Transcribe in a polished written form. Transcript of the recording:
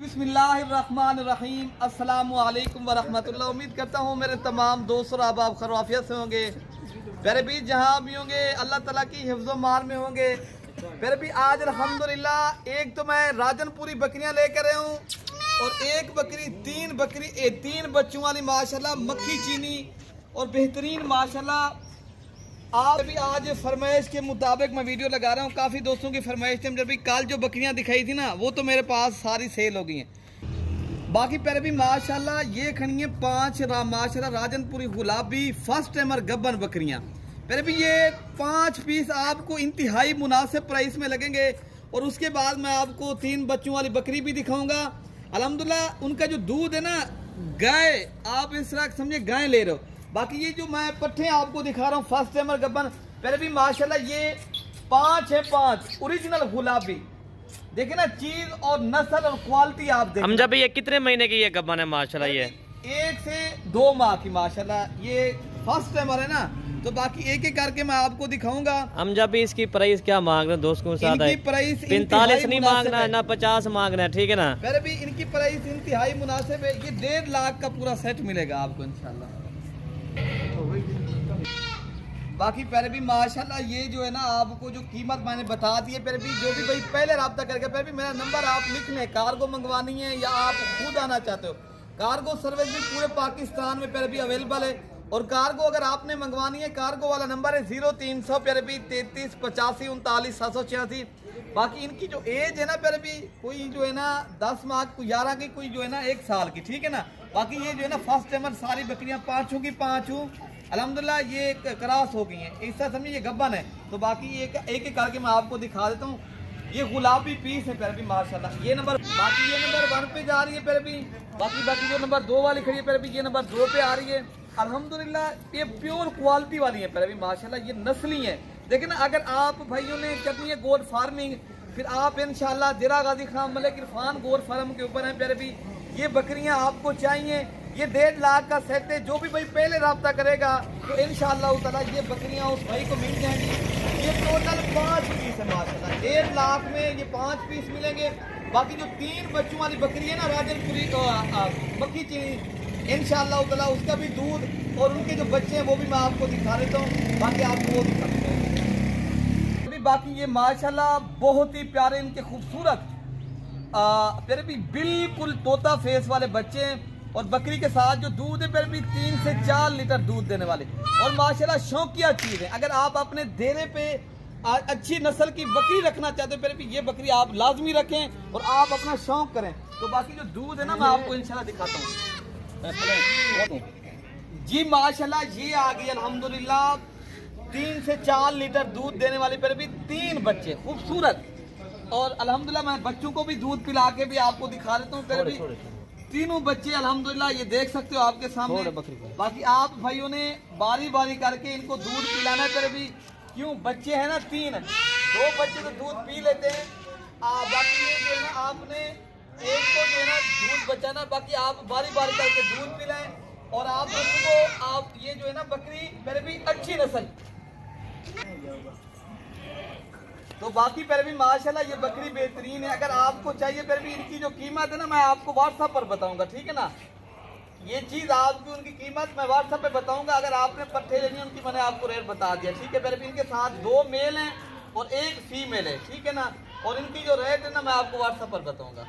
बिस्मिल्लाहिर्रहमानिर्रहीम अस्सलामु अलैकुम वरहमतुल्लाह। उम्मीद करता हूँ मेरे तमाम दोस्त और अहबाब खैरियत से होंगे। मेरे भी जहाँ भी होंगे अल्लाह ताला की हिफ्ज़ो मान में होंगे। मेरे भी आज अल्हम्दुलिल्लाह एक तो मैं राजनपुरी बकरियाँ लेकर आया हूँ और एक बकरी तीन बच्चों वाली माशाल्लाह मक्खी चीनी और बेहतरीन माशाल्लाह। आप भी आज फरमाइश के मुताबिक मैं वीडियो लगा रहा हूँ। काफ़ी दोस्तों की फरमाइश थी, जब भी कल जो बकरियाँ दिखाई थी ना वो तो मेरे पास सारी सेल हो गई हैं। बाकी पर भी माशाल्लाह ये खड़ी है माशाल्लाह राजनपुरी गुलाबी फर्स्ट टाइमर गब्बन बकरियाँ। पर भी ये 5 पीस आपको इंतहाई मुनासिब प्राइस में लगेंगे। और उसके बाद मैं आपको 3 बच्चों वाली बकरी भी दिखाऊंगा। अल्हम्दुलिल्लाह उनका जो दूध है ना गाय, आप इस तरह समझे गाय ले रहे हो। बाकी ये जो मैं पट्ठे आपको दिखा रहा हूँ फर्स्ट टाइमर गब्बन, पहले भी माशाल्लाह ये 5 ओरिजिनल गुलाबी। देखिए ना चीज और नस्ल और क्वालिटी आप देखिए। हम जब ये कितने महीने की ये गब्बन है माशाल्लाह? ये 1 से 2 माह की माशाल्लाह ये फर्स्ट टाइमर है ना। तो बाकी एक एक करके मैं आपको दिखाऊंगा। हम जब भी इसकी प्राइस क्या मांग रहे हैं दोस्त को साथ है, 45 नहीं मांगना है ना 50 मांगना है, ठीक है ना। पहले भी इनकी प्राइस इंतहाई मुनासिब है। ये 1.5 लाख का पूरा सेट मिलेगा आपको इंशाल्लाह। बाकी पहले भी माशाल्लाह ये जो है ना आपको जो कीमत मैंने बता दी है। पहले भी जो भी भाई पहले रब्ता करके पहले भी मेरा नंबर आप लिख लें। कार्गो मंगवानी है या आप खुद आना चाहते हो, कार्गो सर्विस भी पूरे पाकिस्तान में पहले भी अवेलेबल है। और कार्गो अगर आपने मंगवानी है, कार्गो वाला नंबर है 0300 पहले भी 33 85 39 786। बाकी इनकी जो एज है ना पहले भी कोई जो है ना 10 माह कोई 11 की, कोई जो है ना 1 साल की, ठीक है ना। बाकी ये जो है ना फर्स्ट टाइमर सारी बकरियां 5 की 5 अल्हम्दुलिल्लाह ये क्रॉस हो गई हैं। ऐसा समझिए ये गब्बन है। तो बाकी एक एक करके मैं आपको दिखा देता हूँ। ये गुलाबी पीस है पहले भी माशाल्लाह। ये नंबर बाकी ये नंबर 1 पे जा रही है पहले भी। बाकी जो नंबर 2 वाली खड़ी है पहले भी ये नंबर 2 पे आ रही है। अल्हम्दुलिल्लाह ये प्योर क्वालिटी वाली है पहले भी माशाल्लाह। ये नस्ली है। देखिए ना अगर आप भाइयों ने करनी है गोट फार्मिंग, फिर आप इंशाल्लाह जिरा गाजी खान मलिक इरफान गोट फार्म के ऊपर है पहले भी। ये बकरियां आपको चाहिए, ये 1.5 लाख का सेट है। जो भी भाई पहले रब्ता करेगा तो इंशाल्लाह ताला ये बकरियां उस भाई को मिल जाएंगी। ये टोटल 5 पीस है माशाल्लाह। 1.5 लाख में ये 5 पीस मिलेंगे। बाकी जो 3 बच्चों वाली बकरी है ना राजनपुरी मक्खी चीनी, इंशाल्लाह ताला उसका भी दूध और उनके जो बच्चे हैं वो भी मैं आपको दिखा देता हूँ। बाकी आपको वो दिखा देता हूँ। बाकी ये माशाल्लाह बहुत ही प्यारे इनके खूबसूरत फिर भी बिल्कुल तोता फेस वाले बच्चे हैं। और बकरी के साथ जो दूध है फिर भी 3 से 4 लीटर दूध देने वाले और माशाल्लाह शौकिया चीज है। अगर आप अपने देने पे अच्छी नस्ल की बकरी रखना चाहते हो फिर भी ये बकरी आप लाजमी रखें और आप अपना शौक करें। तो बाकी जो दूध है ना मैं आपको इंशाल्लाह दिखाता हूँ जी। माशाल्लाह ये आ गई अल्हम्दुलिल्लाह 3 से 4 लीटर दूध देने वाली फिर भी 3 बच्चे खूबसूरत। और अल्हम्दुलिल्लाह मैं बच्चों को भी दूध पिला के भी आपको दिखा देता हूँ। फिर भी तीनों बच्चे अल्हम्दुलिल्लाह ये देख सकते हो आपके सामने। बाकी आप भाइयों ने बारी बारी करके इनको दूध पिलाना है। फिर भी क्यों बच्चे हैं ना 3, 2 बच्चे तो दूध पी लेते हैं। बाकी ये जो है ना आपने एक को जो है ना दूध बचाना, बाकी आप बारी बारी करके दूध पिलाएं। और आप बच्चों को आप ये जो है ना बकरी फिर भी अच्छी नस्ल। तो बाकी पर भी माशाल्लाह ये बकरी बेहतरीन है। अगर आपको चाहिए फिर भी इनकी जो कीमत है ना मैं आपको व्हाट्सएप पर बताऊंगा, ठीक है ना। ये चीज आपकी उनकी कीमत मैं व्हाट्सएप पे बताऊंगा। अगर आपने पट्टे लेनी है उनकी मैंने आपको रेट बता दिया, ठीक है। फिर भी इनके साथ 2 मेल हैं और 1 फीमेल है, ठीक है ना। और इनकी जो रेट है ना मैं आपको व्हाट्सएप पर बताऊंगा।